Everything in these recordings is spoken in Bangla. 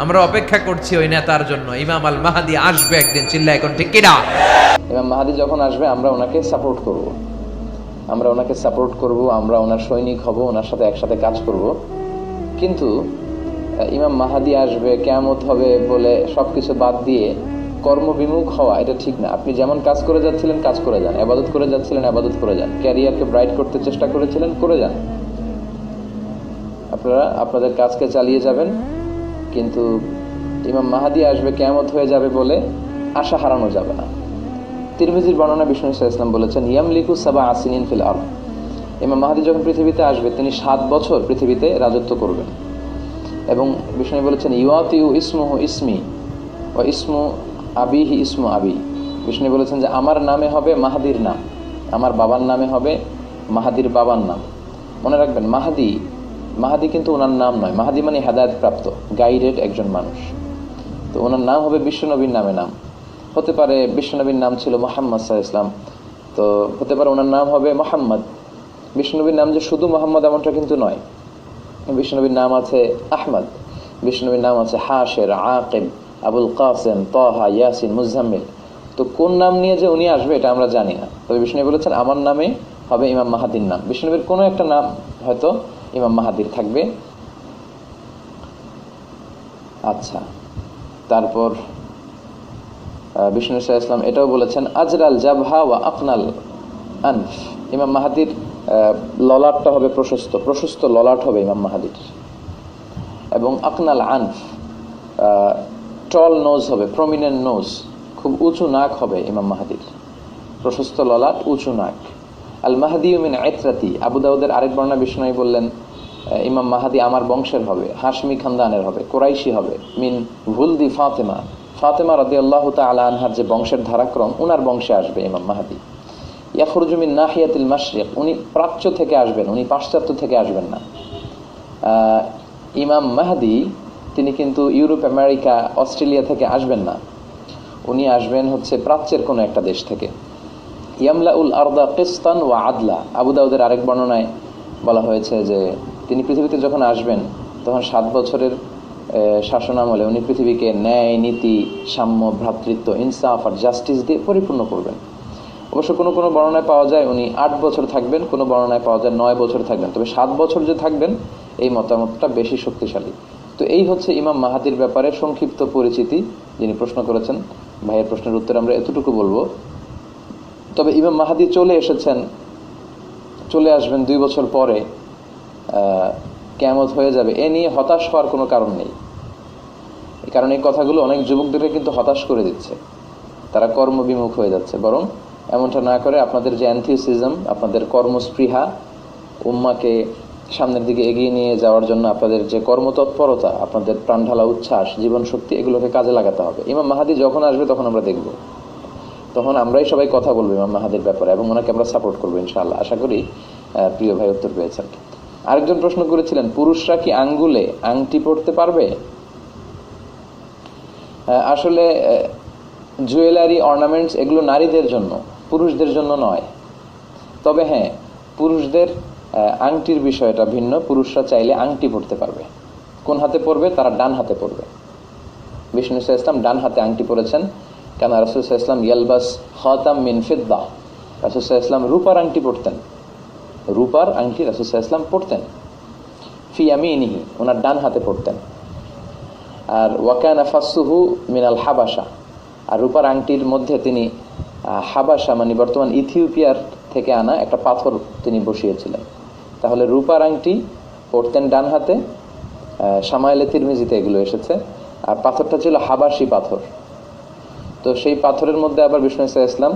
আমরা অপেক্ষা করছি ওই নেতার জন্য। ইমাম আল মাহদি আসবে একদিন, চিল্লা এখন ঠিক কিনা? ইমাম মাহদি যখন আসবে আমরা ওনাকে সাপোর্ট করব, আমরা ওনার সৈনিক হব, ওনার সাথে একসাথে কাজ করব। কিন্তু ইমাম মাহদি আসবে, কিয়ামত হবে বলে সবকিছু বাদ দিয়ে কর্মবিমুখ হওয়া এটা ঠিক না। আপনি যেমন কাজ করে যাচ্ছিলেন কাজ করে যান, ইবাদত করে যাচ্ছিলেন ইবাদত করে যান, ক্যারিয়ারকে ব্রাইট করতে চেষ্টা করেছিলেন করে যান। আপনারা আপনাদের কাজকে চালিয়ে যাবেন, কিন্তু ইমাম মাহদি আসবে কিয়ামত হয়ে যাবে বলে আশা হারানো যাবে না। তিরমিজির বর্ণনা বিষ্ণু ইসলাম বলেছেন, ইয়ামলিকু সাবা আসিনিন ফিল আরদ। ইমাম মাহদি যখন পৃথিবীতে আসবে তিনি 7 বছর পৃথিবীতে রাজত্ব করবেন। এবং বিষ্ণু বলেছেন, ইউআতিউ ইসমুহু ইসমি ও ইসমু আবিহি ইসমু আবি। বিষ্ণু বলেছেন যে আমার নামে হবে মাহাদির নাম, আমার বাবার নামে হবে মাহাদির বাবার নাম। মনে রাখবেন, মাহাদি কিন্তু ওনার নাম নয়। মাহাদি মানে হেদায়েত প্রাপ্ত, গাইডেড একজন মানুষ। তো ওনার নাম হবে বিশ্বনবীর নামে নাম। হতে পারে বিশ্বনবীর নাম ছিল মুহাম্মদ সাল্লাল্লাহু আলাইহি ওয়াসাল্লাম, তো হতে পারে ওনার নাম হবে মুহাম্মদ। বিশ্বনবীর নাম যে শুধু মুহাম্মদ এমনটা কিন্তু নয়। বিশ্বনবীর নাম আছে আহমদ, বিশ্বনবীর নাম আছে হাশের, আকিব, আবুল কাসেম, তাহা, ইয়াসিন, মুজাম্মিল। তো কোন নাম নিয়ে যে উনি আসবে এটা আমরা জানি না। তবে বিষ্ণু বলেছেন আমার নামে হবে ইমাম মাহাদির নাম। বিষ্ণুবীর কোনো একটা নাম হয়তো ইমাম মাহাদির থাকবে। আচ্ছা, তারপর বিষ্ণু ইসলাম এটাও বলেছেন, আজরাল জাবহা ওয়া আকনাল আনফ। ইমাম মাহাদির ললাটটা হবে প্রশস্ত ললাট হবে ইমাম মাহাদির, এবং আকনাল আনফ, টল নোজ হবে, প্রমিনেন্ট নোজ, খুব উঁচু নাক হবে ইমাম মাহাদির। প্রশস্ত ললাট, উঁচু নাক। আল মাহদি মিন ইতরাতি। আবু দাউদের আরেক বর্ণনা বিষ্ণু বললেন, ইমাম মাহাদি আমার বংশের হবে, হাশমি খানদানের হবে, কোরাইশি হবে। মিন ভুলদি ফাতেমা রাদিয়াল্লাহু তাআলা আনহার যে বংশের ধারাক্রম, উনার বংশে আসবে ইমাম মাহাদি। ইয়াখরুজু মিন নাহিয়াতিল মাশরিক। উনি প্রাচ্য থেকে আসবেন, উনি পাশ্চাত্য থেকে আসবেন না। ইমাম মাহদি তিনি কিন্তু ইউরোপ, আমেরিকা, অস্ট্রেলিয়া থেকে আসবেন না। উনি আসবেন হচ্ছে প্রাচ্যের কোনো একটা দেশ থেকে। ইয়ামলাউল আরদা কিসতান ওয়া আদলা। আবু দাউদের আরেক বর্ণনায় বলা হয়েছে যে তিনি পৃথিবীতে যখন আসবেন তখন 7 বছরের শাসনামলে উনি পৃথিবীকে ন্যায়, নীতি, সাম্য, ভ্রাতৃত্ব, ইনসাফ আর জাস্টিস দিয়ে পরিপূর্ণ করবেন। অবশ্য কোনো কোনো বর্ণনায় পাওয়া যায় উনি 8 বছর থাকবেন, কোনো বর্ণনায় পাওয়া যায় 9 বছর থাকবেন। তবে 7 বছর যে থাকবেন এই মতামতটা বেশি শক্তিশালী। তো এই হচ্ছে ইমাম মাহাদির ব্যাপারে সংক্ষিপ্ত পরিচিতি। যিনি প্রশ্ন করেছেন, ভাইয়ের প্রশ্নের উত্তর আমরা এতটুকু বলবো। তবে ইমাম মাহাদি চলে আসবেন 2 বছর পরে, কিয়ামত হয়ে যাবে, এ নিয়ে হতাশ হওয়ার কোনো কারণ নেই। কারণ এই কথাগুলো অনেক যুবকদেরকে কিন্তু হতাশ করে দিচ্ছে, তারা কর্মবিমুখ হয়ে যাচ্ছে। বরং এমনটা না করে আপনাদের যে এনথিউসিজম, আপনাদের কর্মস্পৃহা, উম্মাকে সামনের দিকে এগিয়ে নিয়ে যাওয়ার জন্য আপনাদের যে কর্মতৎপরতা, আপনাদের প্রাণঢালা উচ্ছ্বাস, জীবন শক্তি, এগুলোকে কাজে লাগাতে হবে। ইমাম মাহাদি যখন আসবে তখন আমরা দেখব, তখন আমরাই সবাই কথা বলবো ইমাম মাহাদির ব্যাপারে এবং ওনাকে আমরা সাপোর্ট করবো ইনশাআল্লাহ। আশা করি প্রিয় ভাই উত্তর পেয়েছেন। আরেকজন প্রশ্ন করেছিলেন, পুরুষরা কি আঙ্গুলে আংটি পরতে পারবে? আসলে জুয়েলারি, অর্নামেন্টস এগুলো নারীদের জন্য, পুরুষদের জন্য নয়। তবে হ্যাঁ, পুরুষদের আংটির বিষয়টা ভিন্ন। পুরুষরা চাইলে আংটি পরতে পারবে। কোন হাতে পরবে? তারা ডান হাতে পরবে। বিষ্ণু ইসলাম ডান হাতে আংটি পরেছেন, কেন রাসূল সাল্লাল্লাহু আলাইহি ওয়াসাল্লাম ইয়ালবাস খাতাম মিন ফিদ্দা। রাসূল সাল্লাল্লাহু আলাইহি ওয়াসাল্লাম রূপার আংটি পরতেন, রূপার আংটি রাসূল সাল্লাল্লাহু আলাইহি ওয়াসাল্লাম পরতেন। ফি ইয়ামিনিহি, ওনার ডান হাতে পরতেন। আর ওয়াকানা ফাসুহু মিনাল হাবাসা, আর রূপার আংটির মধ্যে তিনি হাবাসা মানে বর্তমান ইথিওপিয়ার থেকে আনা একটা পাথর তিনি বসিয়েছিলেন। তাহলে রূপার আংটি পরতেন ডান হাতে। শামাইলে তিরমিজিতে এগুলো এসেছে। আর পাথরটা ছিল হাবাসি পাথর। তো সেই পাথরের মধ্যে আবার বিষ্ণু ইসলাম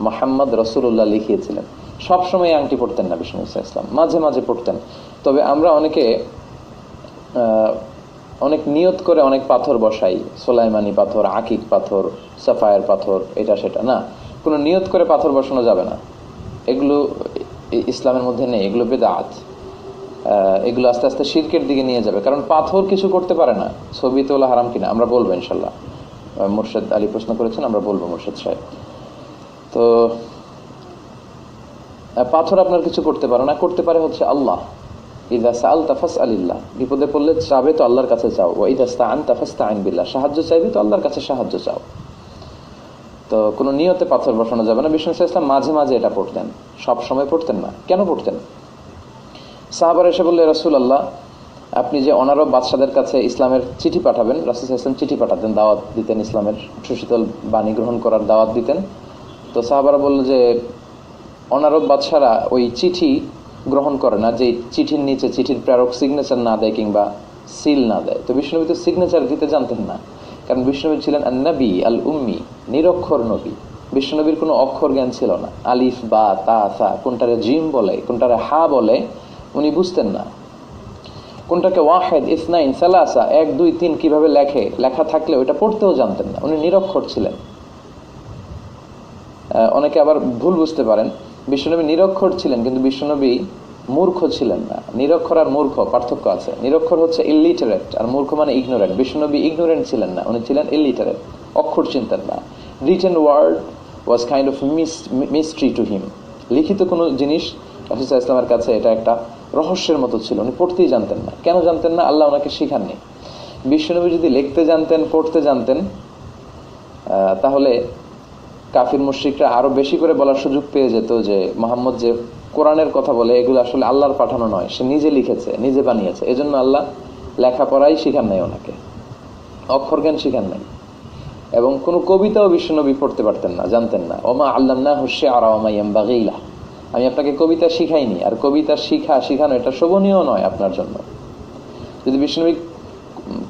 মুহাম্মদ রাসূলুল্লাহ লিখিয়েছিলেন। সবসময় আংটি পরতেন না বিষ্ণু ইসলাম, মাঝে মাঝে পরতেন। তবে আমরা অনেক নিয়ত করে অনেক পাথর বসাই, সোলাইমানি পাথর, আকিক পাথর, সাফায়ার পাথর, এটা সেটা না। কোনো নিয়ত করে পাথর বসানো যাবে না, এগুলো ইসলামের মধ্যে নেই, এগুলো বিদআত। এগুলো আস্তে আস্তে শিরকের দিকে নিয়ে যাবে। কারণ পাথর কিছু করতে পারে না। ছবি তোলা হারাম কিনা আমরা বলবো ইনশাল্লাহ। মুর্শেদ আলী প্রশ্ন করেছেন, আমরা বলবো মুর্শেদ সাহেব। তো পাথর আপনার কিছু করতে পারে না, করতে পারে হচ্ছে আল্লাহ। ইযা সাআলতা ফাসআলিল্লাহ, বিপদে পড়লে চাবে তো আল্লাহর কাছে চাও, ওয়া ইযা ইসতাআনতা ফাসতাইন বিল্লাহ, সাহায্য চাইবে তো আল্লাহর কাছে সাহায্য চাও। তো কোনো নিয়তে পাথর বসানো যাবে না। বিষ্ণু সাল্লাল্লাহু আলাইহি ওয়াসাল্লাম মাঝে মাঝে এটা পড়তেন, সব সময় পড়তেন না। কেন পড়তেন? সাহাবারা এসে বললে, রাসূলুল্লাহ আপনি যে অনারব বাদশাদের কাছে ইসলামের চিঠি পাঠাবেন, রাসূল সাল্লাল্লাহু আলাইহি ওয়াসাল্লাম চিঠি পাঠাতেন, দাওয়াত দিতেন, ইসলামের সুশীতল বাণী গ্রহণ করার দাওয়াত দিতেন। তো সাহাবারা বলল যে অনারব বাদশারা ওই চিঠি গ্রহণ করে না যে চিঠির নিচে চিঠির প্রেরক সিগনেচার না দেয় কিংবা সিল না দেয়। তো বিষ্ণুনবী তো সিগনেচার দিতে জানতেন না, কারণ বিষ্ণুনবী ছিলেন আন-নবী আল উম্মি, নিরক্ষর নবী। বিষ্ণুনবীর কোনো অক্ষর জ্ঞান ছিল না। আলিফ বা তা সা, কোনটারে জিম বলে কোনটারে হা বলে উনি বুঝতেন না। কোনটাকে ওয়াহেদ, ইসনাইন, সালাসা, 1 2 3 কিভাবে লেখা থাকলে ওইটা পড়তেও জানতেন না। উনি নিরক্ষর ছিলেন। অনেকে আবার ভুল বুঝতে পারেন, বিশ্বনবী নিরক্ষর ছিলেন কিন্তু বিশ্বনবী মূর্খ ছিলেন না। নিরক্ষর আর মূর্খ পার্থক্য আছে। নিরক্ষর হচ্ছে ইলিটারেট, আর মূর্খ মানে ইগনোরেন্ট। বিশ্বনবী ইগনোরেন্ট ছিলেন না, উনি ছিলেন ইলিটারেট, অক্ষর চিনতেন না। Written word was kind of mystery to him. লিখিত কোনো জিনিস রাসূল সাল্লাল্লাহু আলাইহি ওয়াসাল্লামের কাছে এটা একটা রহস্যের মতো ছিল, উনি পড়তেই জানতেন না। কেন জানতেন না? আল্লাহ ওনাকে শিখাননি। বিশ্বনবী যদি লিখতে জানতেন, পড়তে জানতেন, তাহলে কাফির মুশরিকরা আরো বেশি করে বলার সুযোগ পেয়ে যেত যে মুহাম্মদ যে কোরআনের কথা বলে এগুলো আসলে আল্লাহর পাঠানো নয়, সে নিজে লিখেছে, নিজে বানিয়েছে। এজন্য আল্লাহ লেখাপড়াই শিখান নাই ওনাকে, অক্ষর জ্ঞান শিখান নাই। এবং কোনো কবিতাও বিশ্বনবী পড়তে পারতেন না, জানতেন না। ওমা আল্লামনাহু শি'রা ওয়া মা ইয়ানবাগী লাহু, আমি আপনাকে কবিতা শিখাইনি, আর কবিতা শিখানো এটা শোভনীয় নয় আপনার জন্য। যদি বিশ্বনবী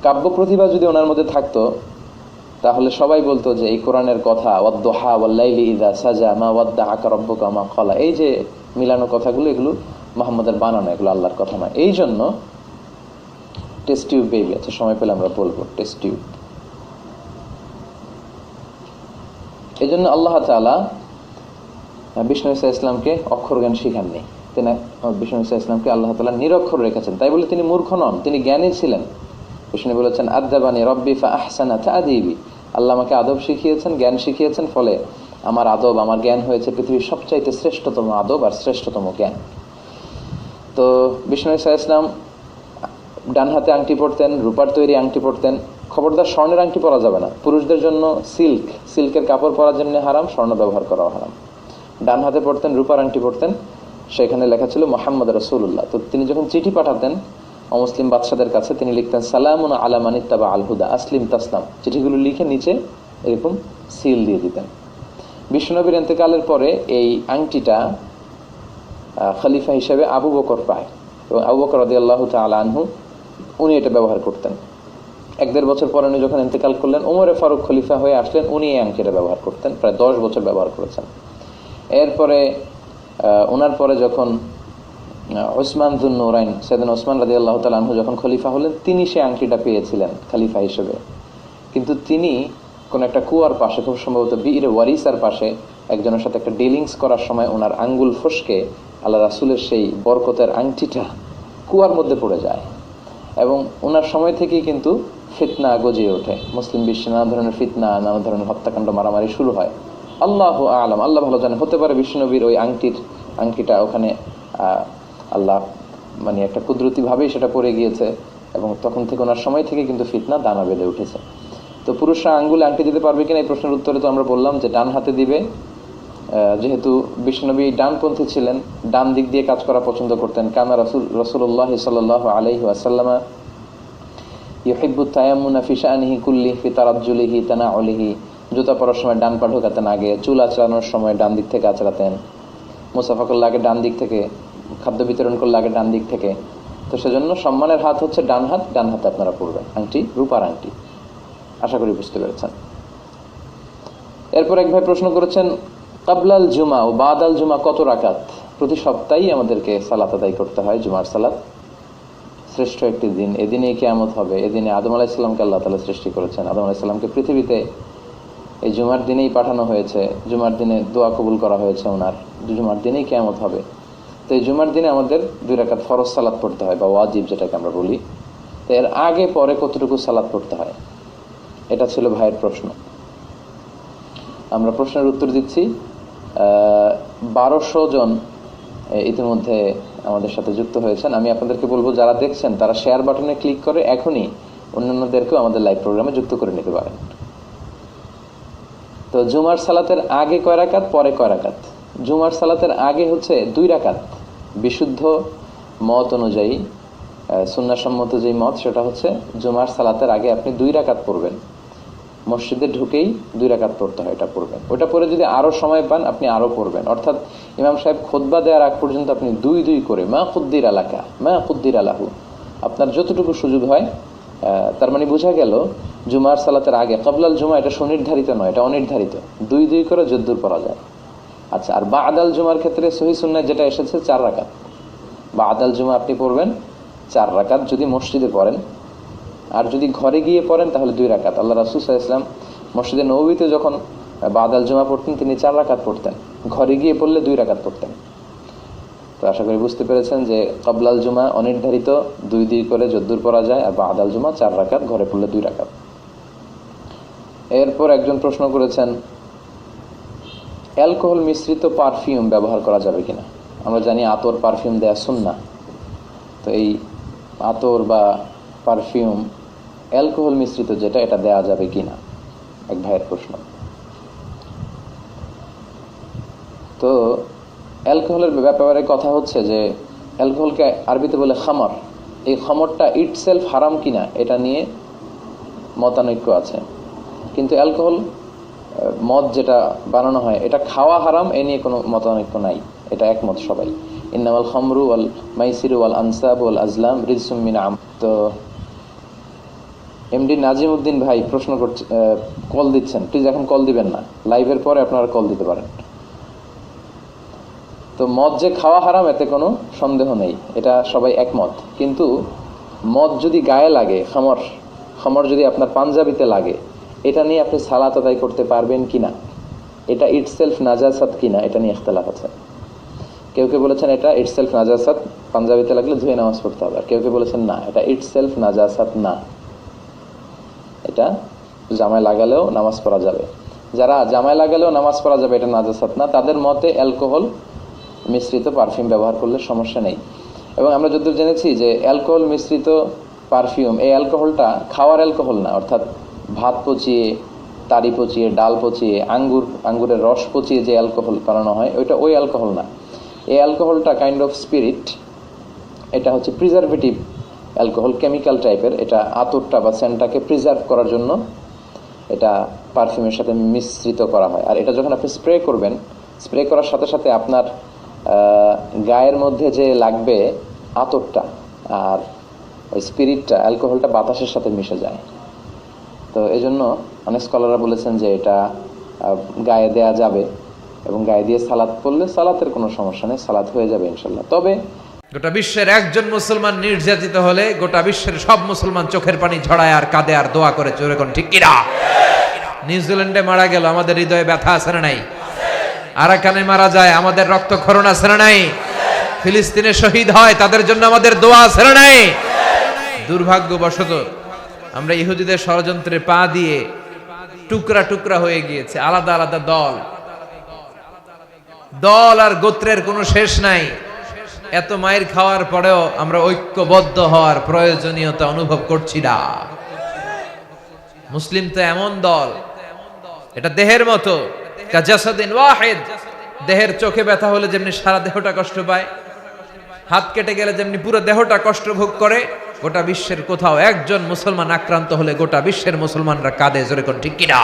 কাব্য প্রতিভা যদি ওনার মধ্যে থাকতো, তাহলে সবাই বলতো যে এই কোরআনের কথা, ওয়াদ-দুহা ওয়াল-লাইলি ইযা সাজা মা ওয়াদ্দাআকা রাব্বুকা মা ক্বালা, এই যে মিলানো কথাগুলো এগুলো মুহাম্মদের বানানো, এগুলো আল্লাহর কথা নয়। এই জন্য টেস্ট টিউব বেবি আছে, সময় পেলে আমরা বলবো টেস্ট টিউব। এই জন্য আল্লাহ তাআলা বিষ্ণু ঈসা ইসলামকে অক্ষর জ্ঞান শিখাননি। তিনি বিষ্ণু ঈসা ইসলামকে আল্লাহ তাআলা নিরক্ষর রেখেছেন। তাই বলে তিনি মূর্খ নন, তিনি জ্ঞানী ছিলেন। বিষ্ণু বলেছেন, আদাবানি রব্বি ফা আহসানা তা'দীবি, আল্লাহ আমাকে আদব শিখিয়েছেন, জ্ঞান শিখিয়েছেন, ফলে আমার আদব, আমার জ্ঞান হয়েছে পৃথিবীর সবচাইতে শ্রেষ্ঠতম আদব আর শ্রেষ্ঠতম জ্ঞান। তো বিষ্ণু ঈসা ইসলাম ডান হাতে আংটি পরতেন, রূপার তৈরি আংটি পরতেন। খবরদার স্বর্ণের আংটি পরা যাবে না। পুরুষদের জন্য সিল্কের কাপড় পরার জন্য হারাম, স্বর্ণ ব্যবহার করাও হারাম। ডান হাতে পরতেন, রূপার আংটি পরতেন, সেখানে লেখা ছিল মুহাম্মদ রাসূলুল্লাহ। তো তিনি যখন চিঠি পাঠাতেন অমুসলিম বাদশাদের কাছে, তিনি লিখতেন সালামুন আলা মান ইত্তাবা আল হুদা আসলিম তাসলাম। চিঠিগুলো লিখে নিচে এরকম সিল দিয়ে দিতেন। বিশ্বনবীর ইন্তেকালের পরে এই আংটিটা খলিফা হিসেবে আবু বকর পায়, এবং আবু বকর রাদিয়াল্লাহু তাআলা আনহু উনি এটা ব্যবহার করতেন। 1-1.5 বছর পরে উনি যখন ইন্তেকাল করলেন, ওমরে ফারুক খলিফা হয়ে আসলেন, উনি এই আংটিটা ব্যবহার করতেন, প্রায় 10 বছর ব্যবহার করেছেন। এরপরে ওনার পরে যখন উসমান যুন নূরাইন, সাইয়েদনা উসমান রাদিয়াল্লাহু তাআলা আনহু যখন খলিফা হলেন, তিনি সেই আংটিটা পেয়েছিলেন খলিফা হিসেবে। কিন্তু তিনি কোন একটা কুয়ার পাশে, খুব সম্ভবত বীর ওয়ারিসার পাশে, একজনের সাথে একটা ডিলিংস করার সময় ওনার আঙ্গুল ফসকে আল্লাহ রাসূলের সেই বরকতের আংটিটা কুয়ার মধ্যে পড়ে যায়। এবং ওনার সময় থেকেই কিন্তু ফিতনা গজিয়ে ওঠে, মুসলিম বিশ্বে নানা ধরনের ফিতনা, নানা ধরনের হত্যাকাণ্ড, মারামারি শুরু হয়। আল্লাহু আ'লাম, আল্লাহ ভালো জানে, হতে পারে বিশ্বনবীর ওই আংটিটা ওখানে আল্লাহ মানে একটা কুদরতিভাবেই সেটা পড়ে গিয়েছে, এবং তখন থেকে ওনার সময় থেকে কিন্তু ফিতনা দানা বেঁধে উঠেছে। তো পুরুষরা আঙ্গুলে আংটি দিতে পারবে কিনা এই প্রশ্নের উত্তরে তো আমরা বললাম যে ডান হাতে দিবে, যেহেতু বিশ্বনবী ডানপন্থী ছিলেন, ডান দিক দিয়ে কাজ করা পছন্দ করতেন। কানা রাসূলুল্লাহ সাল্লাল্লাহু আলাইহি ওয়াসাল্লাম ইউহিব্বু তায়াম্মুনা ফি শাআনিহি কুল্লিহি ফি তারাজ্জুলিহি তানাউলিহি, জুতা পরার সময় ডান পা ঢোকাতেন আগে, চুল আঁচড়ানোর সময় ডান দিক থেকে আঁচড়াতেন, মুসাফা করলে আগে ডান দিক থেকে, খাদ্য বিতরণ করলে আগে ডান দিক থেকে। তো সেজন্য সম্মানের হাত হচ্ছে ডান হাত, ডান হাতে আপনারা পড়বেন আংটি, রূপার আংটি। আশা করি বুঝতে পেরেছেন। এরপর এক ভাই প্রশ্ন করেছেন, কাবলাল জুমা ও বাদাল জুমা কত রাকাত? প্রতি সপ্তাহেই আমাদেরকে সালাত আদায় করতে হয়, জুমার সালাত। শ্রেষ্ঠ একটি দিন, এদিনে কিয়ামত হবে। এদিনে আদম আলাইহিস সালামকে আল্লাহ তাআলা সৃষ্টি করেছেন। আদম আলাইহিস সালামকে পৃথিবীতে এই জুমার দিনেই পাঠানো হয়েছে, জুমার দিনে দোয়া কবুল করা হয়েছে ওনার, জুমার দিনেই কিয়ামত হবে। তো এই জুমার দিনে আমাদের 2 রাকাত ফরজ সালাত পড়তে হয়, বা ওয়াজিব যেটাকে আমরা বলি। তো এর আগে পরে কতটুকু সালাত পড়তে হয়, এটা ছিল ভাইয়ের প্রশ্ন। আমরা প্রশ্নের উত্তর দিচ্ছি। 1200 জন ইতিমধ্যে আমাদের সাথে যুক্ত হয়েছেন। আমি আপনাদেরকে বলবো যারা দেখছেন তারা শেয়ার বাটনে ক্লিক করে এখনই অন্যান্যদেরকেও আমাদের লাইভ প্রোগ্রামে যুক্ত করে নিতে পারেন। তো জুমার সালাতের আগে কয় রাকাত, পরে কয় রাকাত? জুমার সালাতের আগে হচ্ছে 2 রাকাত। বিশুদ্ধ মত অনুযায়ী, সুন্নাহসম্মত যে মত, সেটা হচ্ছে জুমার সালাতের আগে আপনি 2 রাকাত পড়বেন। মসজিদে ঢুকেই 2 রাকাত পড়তে হয়, এটা পড়বেন। ওটা পরে যদি আরো সময় পান আপনি আরো পড়বেন, অর্থাৎ ইমাম সাহেব খুতবা দেওয়ার আগ পর্যন্ত আপনি 2 করে মা কুদ্দির আলাকা মা কুদ্দির আলাহু, আপনার যতটুকু সুযোগ হয়। তার মানে বোঝা গেল জুমার সালাতের আগে ক্বাবলাল জুমা এটা সুনির্ধারিত নয়, এটা অনির্ধারিত। 2 করে যদ্দূর পড়া যায়। আচ্ছা, আর বাদাল জুমার ক্ষেত্রে সহিহ সুন্নাহ যেটা এসেছে 4 রাকাত। বাদাল জুমা আপনি পড়বেন 4 রাকাত যদি মসজিদে পড়েন, আর যদি ঘরে গিয়ে পড়েন তাহলে 2 রাকাত। আল্লাহ রাসূল সাল্লাল্লাহু আলাইহি ওয়াসাল্লাম মসজিদে নববীতে যখন বাদাল জুমা পড়তেন তিনি 4 রাকাত পড়তেন, ঘরে গিয়ে পড়লে 2 রাকাত পড়তেন। তো আশা করি বুঝতে পেরেছেন যে ক্বাবলাল জুমা অনির্ধারিত 2 করে যদ্দূর পড়া যায়, আর বাদাল জুমা 4 রাকাত, ঘরে পড়লে 2 রাকাত। এরপর একজন প্রশ্ন করেছেন অ্যালকোহল মিশ্রিত পারফিউম ব্যবহার করা যাবে কিনা। আমরা জানি আতর পারফিউম দেয়া সুন্নাহ, তো এই আতর বা পারফিউম অ্যালকোহল মিশ্রিত যেটা, এটা দেয়া যাবে কিনা, এক ভাইয়ের প্রশ্ন। তো অ্যালকোহলের ব্যাপারে কথা হচ্ছে যে অ্যালকোহলকে আরবিতে বলে খামর। এই খামরটা ইটসেলফ হারাম কিনা এটা নিয়ে মতানৈক্য আছে, কিন্তু অ্যালকোহল মদ যেটা বানানো হয় এটা খাওয়া হারাম, এ নিয়ে কোনো মতানৈক্য নাই, এটা একমত সবাই। ইন্নামাল খামরু ওয়াল মাইসিরু ওয়াল আনসাব ওয়াল আজলাম রিজসুম মিন আম। তো এমডি নাজিম উদ্দিন ভাই প্রশ্ন করছে, কল দিচ্ছেন, প্লিজ এখন কল দিবেন না, লাইভের পরে আপনারা কল দিতে পারেন। তো মদ যে খাওয়া হারাম এতে কোনো সন্দেহ নেই, এটা সবাই একমত। কিন্তু মদ যদি গায়ে লাগে, খামর যদি আপনার পাঞ্জাবিতে লাগে, এটা নিয়ে আপনি সালাত আদায় করতে পারবেন কিনা, এটা ইটসেলফ নাজাসাত কিনা, এটা নিয়ে ইখতিলাফ আছে। কেউ কেউ বলেছেন এটা ইটসেলফ নাজাসাত, পাঞ্জাবিতে লাগলে ধুয়ে নামাজ পড়তে হবে। আর কেউ কেউ বলেছেন না, এটা ইটসেলফ নাজাসাত না, এটা জামায় লাগালেও নামাজ পড়া যাবে। যারা জামায় লাগালেও নামাজ পড়া যাবে এটা নাজাসাত না, তাদের মতে অ্যালকোহল মিশ্রিত পারফিউম ব্যবহার করলে সমস্যা নেই। এবং আমরা যতদূর জেনেছি যে অ্যালকোহল মিশ্রিত পারফিউম, এই অ্যালকোহলটা খাওয়ার অ্যালকোহল না, অর্থাৎ ভাত পচিয়ে, তারি পচিয়ে, ডাল পচিয়ে, আঙ্গুরের রস পচিয়ে যে অ্যালকোহল বানানো হয় ওইটা ওই অ্যালকোহল না। এই অ্যালকোহলটা কাইন্ড অফ স্পিরিট, এটা হচ্ছে প্রিজারভেটিভ অ্যালকোহল, কেমিক্যাল টাইপের। এটা আতরটা বা সেন্টটাকে প্রিজার্ভ করার জন্য এটা পারফিউমের সাথে মিশ্রিত করা হয়। আর এটা যখন আপনি স্প্রে করবেন, স্প্রে করার সাথে সাথে আপনার গায়ের মধ্যে যে লাগবে আতরটা আর ওই স্পিরিটটা, অ্যালকোহলটা বাতাসের সাথে মিশে যায়। তো এই জন্য অনেক স্কলাররা বলেছেন যে এটা গায়ে দেয়া যাবে, এবং গায়ে দিয়ে সালাত পড়লে সালাতের কোনো সমস্যা নেই, সালাত হয়ে যাবে ইনশাল্লাহ। তবে গোটা বিশ্বের একজন মুসলমান নির্যাতিত হলে গোটা বিশ্বের সব মুসলমান চোখের পানি ঝরায় আর কাঁদে আর দোয়া করে, চোরে কোন ঠিক কিনা? নিউজিল্যান্ডে মারা গেল, আমাদের হৃদয়ে ব্যথা আছে না নাই? আরাকানে মারা যায়, আমাদের রক্তক্ষরণ আছে না নাই? ফিলিস্তিনে শহীদ হয়, তাদের জন্য আমাদের দোয়া আছে না নাই? দুর্ভাগ্যবশত আমরা ইহুদিদের ষড়যন্ত্রে পা দিয়ে টুকরা টুকরা হয়ে গিয়েছে, আলাদা আলাদা দল আর গোত্রের কোনো শেষ নাই। এত মায়ের খাওয়ার পরেও আমরা ঐক্যবদ্ধ হওয়ার প্রয়োজনীয়তা অনুভব করছি না। মুসলিম তো এমন দল, এটা দেহের মতো, কাজাসাদিন ওয়াহিদ। দেহের চোখে ব্যথা হলে যেমনি সারা দেহটা কষ্ট পায়, হাত কেটে গেলে যেমনি পুরো দেহটা কষ্ট ভোগ করে, গোটা বিশ্বের কোথাও একজন মুসলমান আক্রান্ত হলে গোটা বিশ্বের মুসলমানরা কাঁদে, জোরে কোন ঠিক কিনা?